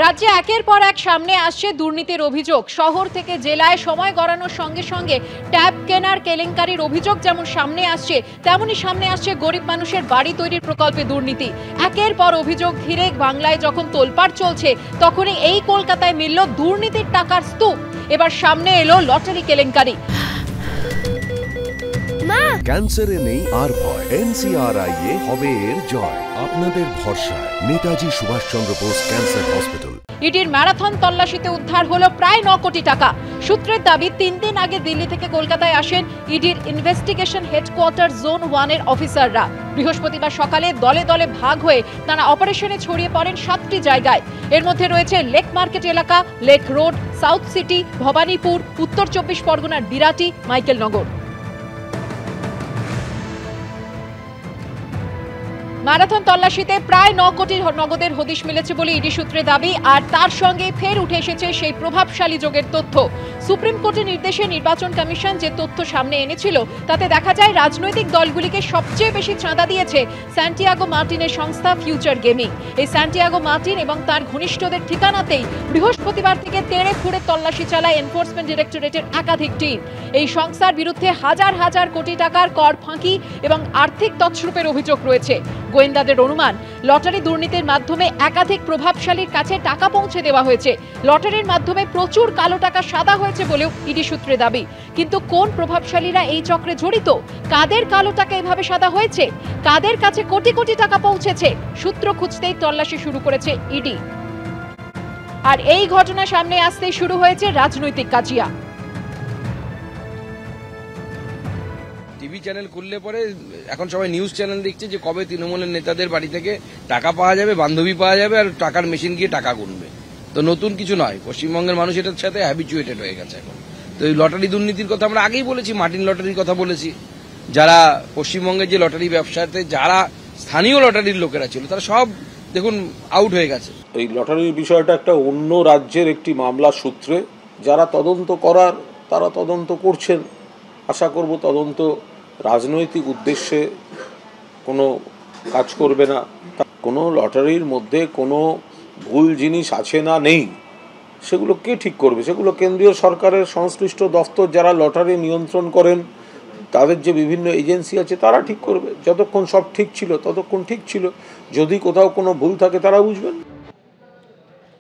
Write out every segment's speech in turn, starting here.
রাজ্যে একের পর এক সামনে আসছে দুর্নীতির অভিযোগ। শহর থেকে জেলায় সময় গড়ানোর সঙ্গে সঙ্গে ট্যাব কেনার কেলেঙ্কারির অভিযোগ যেমন সামনে আসছে, তেমনি সামনে আসছে গরিব মানুষের বাড়ি তৈরির প্রকল্পে দুর্নীতি। একের পর অভিযোগ ঘিরে বাংলায় যখন তোলপাড় চলছে, তখনই এই কলকাতায় মিলল দুর্নীতির টাকার স্তূপ। এবার সামনে এলো লটারি কেলেঙ্কারি। ক্যান্সারে নেই আর ভয়, NCRI এ হবে এর জয়। আপনাদের ভরসা নেতাজি সুভাষচন্দ্র বোস ক্যান্সার হসপিটাল। ইডির ম্যারাথন তল্লাশিতে উদ্ধার হলো প্রায় 9 কোটি টাকা। সূত্রের দাবি, 3 দিন আগে দিল্লি থেকে কলকাতায় আসেন ইডির ইনভেস্টিগেশন হেডকোয়ার্টার জোন 1 এর অফিসাররা। বৃহস্পতিবার সকালে দলে দলে ভাগ হয়ে তারা অপারেশনে ছড়িয়ে পড়েন 7টি জায়গায়। এর মধ্যে রয়েছে লেক মার্কেট এলাকা, lake road, south city, Bhowanipore, উত্তর 24 পরগনার বিরাটি, মাইকেলনগর। ম্যারাথন তল্লাশিতে প্রায় 9 কোটি নগদের হদিশ মিলেছে বলে ইডি সূত্রে দাবি। আর তার সঙ্গে ফের উঠে এসেছে সেই প্রভাবশালী যোগের তথ্য। সুপ্রিম কোর্টের নির্দেশে নির্বাচন কমিশন যে তথ্য সামনে এনেছিল, তাতে দেখা যায় রাজনৈতিক দলগুলিকে সবচেয়ে বেশি চাঁদা দিয়েছে স্যান্টিয়াগো মার্টিনের সংস্থা ফিউচার গেমিং। এই স্যান্টিয়াগো মার্টিন এবং তার ঘনিষ্ঠদের ঠিকানাতেই বৃহস্পতিবার থেকে তেড়ে ফুঁড়ে তল্লাশি চালায় এনফোর্সমেন্ট ডিরেক্টরেটের একাধিক টিম। এই সংস্থার বিরুদ্ধে হাজার হাজার কোটি টাকার কর ফাঁকি এবং আর্থিক তছরূপের অভিযোগ রয়েছে। গোয়েন্দাদের অনুমান, লটারি দুর্নীতির মাধ্যমে একাধিক প্রভাবশালীর কাছে টাকা পৌঁছে দেওয়া হয়েছে। লটারির মাধ্যমে প্রচুর কালো টাকা সাদা হয়েছে বলেও ইডি সূত্রে দাবি। কিন্তু কোন প্রভাবশালীরা এই চক্রে জড়িত, কাদের কালো টাকা এভাবে সাদা হয়েছে, কাদের কাছে কোটি কোটি টাকা পৌঁছেছে, সূত্র খুঁজতেই তল্লাশি শুরু করেছে ইডি। আর এই ঘটনা সামনে আসতেই শুরু হয়েছে রাজনৈতিক কাজিয়া। টিভি চ্যানেল খুললে পরে এখন সবাই নিউজ চ্যানেল দেখছে যে কবে তৃণমূলের নেতাদের বাড়ি থেকে টাকা পাওয়া যাবে, বান্ধবী পাওয়া যাবে আর টাকার মেশিন গিয়ে টাকা গুনবে। তো নতুন কিছু নয়, পশ্চিমবঙ্গের মানুষ এটার সাথে হ্যাবিচুয়েটেড হয়ে গেছে এখন। তো এই লটারি দুর্নীতির কথা আমরা আগেই বলেছি, মার্টিন লটারির কথা বলেছি। যারা পশ্চিমবঙ্গের যে লটারি ব্যবসাতে যারা স্থানীয় লটারির লোকেরা ছিল, তারা সব দেখুন আউট হয়ে গেছে। এই লটারির বিষয়টা একটা অন্য রাজ্যের একটি মামলা সূত্রে যারা তদন্ত করার তারা তদন্ত করছেন। আশা করব তদন্ত রাজনৈতিক উদ্দেশ্যে কোনো কাজ করবে না। কোনো লটারির মধ্যে কোনো ভুল জিনিস আছে না নেই, সেগুলো কে ঠিক করবে? সেগুলো কেন্দ্রীয় সরকারের সংশ্লিষ্ট দফতর যারা লটারি নিয়ন্ত্রণ করেন, তাদের যে বিভিন্ন এজেন্সি আছে তারা ঠিক করবে। যতক্ষণ সব ঠিক ছিল ততক্ষণ ঠিক ছিল, যদি কোথাও কোনো ভুল থাকে তারা বুঝবেন।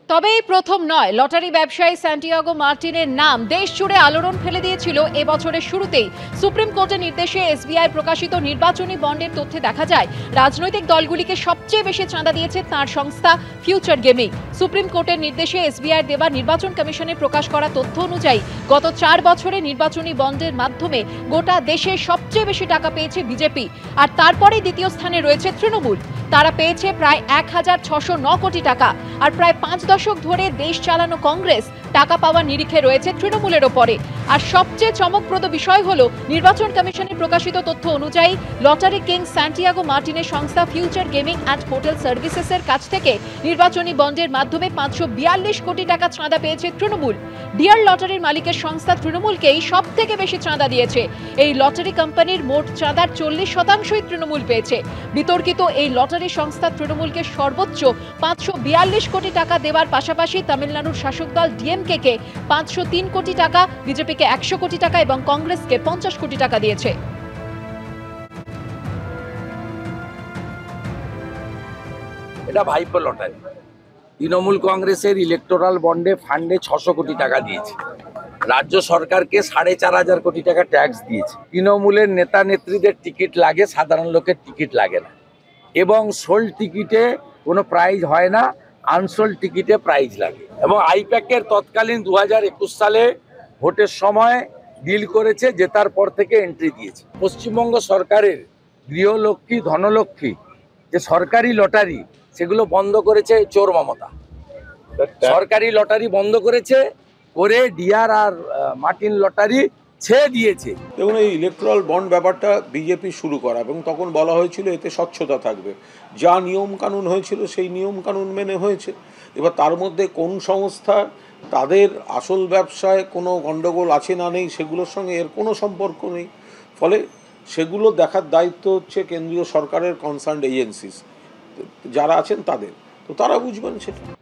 তবে এই প্রথম নয়, লটারি ব্যবসায়ী স্যান্টিয়াগো মার্টিনের নাম দেশ জুড়ে আলোড়ন ফেলে দিয়েছিল এবছরের শুরুতেই। সুপ্রিম কোর্টের নির্দেশে এসবিআই প্রকাশিত নির্বাচনী বন্ডের তথ্যে দেখা যায় রাজনৈতিক দলগুলিকে সবচেয়ে বেশি চাঁদা দিয়েছে তার সংস্থা ফিউচার গেমিং। সুপ্রিম কোর্টের নির্দেশে এসবিআই দেওয়া নির্বাচন কমিশনের প্রকাশ করা তথ্য অনুযায়ী গত 4 বছরে নির্বাচনী বন্ডের মাধ্যমে গোটা দেশে সবচেয়ে বেশি টাকা পেয়েছে বিজেপি। আর তারপরে দ্বিতীয় স্থানে রয়েছে তৃণমূল। তারা পেয়েছে প্রায় 1609 কোটি টাকা। আর প্রায় 5 দশক ধরে দেশ চালানো কংগ্রেস টাকা পাওয়ার নিরিখে রয়েছে তৃণমূলের ওপরে। আর সবচেয়ে চমকপ্রদ বিষয় হলো, নির্বাচন কমিশনের প্রকাশিত তথ্য অনুযায়ী লটারি কিং স্যান্টিয়াগো মার্টিনের সংস্থা ফিউচার গেমিং অ্যান্ড হোটেল সার্ভিসেসের কাছ থেকে নির্বাচনী বন্ডের মাধ্যমে 542 কোটি টাকা চাঁদা পেয়েছে তৃণমূল। ডিয়ার লটারির মালিকের সংস্থা তৃণমূলকেই সব থেকে বেশি চাঁদা দিয়েছে। এই লটারি কোম্পানির মোট চাঁদার 40% তৃণমূল পেয়েছে। বিতর্কিত এই লটারি সংস্থা তৃণমূলকে সর্বোচ্চ 542 কোটি টাকা দেওয়ার পাশাপাশি তামিলনাড়ুর শাসক দল ডিএমকে কে 503 কোটি টাকা, বিজেপিকে 100 কোটি টাকা এবং কংগ্রেসকে 50 কোটি টাকা দিয়েছে। এটা ভাইপো লটারি। তৃণমূল কংগ্রেসের ইলেকটোরাল বন্ডে ফান্ডে 600 কোটি টাকা দিয়েছে। রাজ্য সরকারকে 4500 কোটি টাকা ট্যাক্স দিয়েছে। তৃণমূলের নেতা নেত্রীদের টিকিট লাগে, সাধারণ লোকের টিকিট লাগে না। এবং সোল্ড টিকিটে কোনো প্রাইজ হয় না, আনসোল্ড টিকিটে প্রাইজ লাগে। এবং আইপ্যাকের তৎকালীন 2021 সালে ভোটের সময় ডিল করেছে, জেতার পর থেকে এন্ট্রি দিয়েছে। পশ্চিমবঙ্গ সরকারের গৃহলক্ষ্মী, ধনলক্ষ্মী যে সরকারি লটারি, সেগুলো বন্ধ করেছে চোর মমতা। সরকারি লটারি বন্ধ করেছে, করে ডিয়ার আর মার্টিন লটারি ছেড়ে দিয়েছে। দেখুন, এই ইলেকট্রাল বন্ড ব্যাপারটা বিজেপি শুরু করা, এবং তখন বলা হয়েছিল এতে স্বচ্ছতা থাকবে। যা নিয়ম কানুন হয়েছিল সেই নিয়ম কানুন মেনে হয়েছে। এবার তার মধ্যে কোন সংস্থা তাদের আসল ব্যবসায় কোনো গণ্ডগোল আছে না নেই, সেগুলোর সঙ্গে এর কোনো সম্পর্ক নেই। ফলে সেগুলো দেখার দায়িত্ব হচ্ছে কেন্দ্রীয় সরকারের কনসার্নড এজেন্সিস যারা আছেন তাদের। তো তারা বুঝবেন সেটা।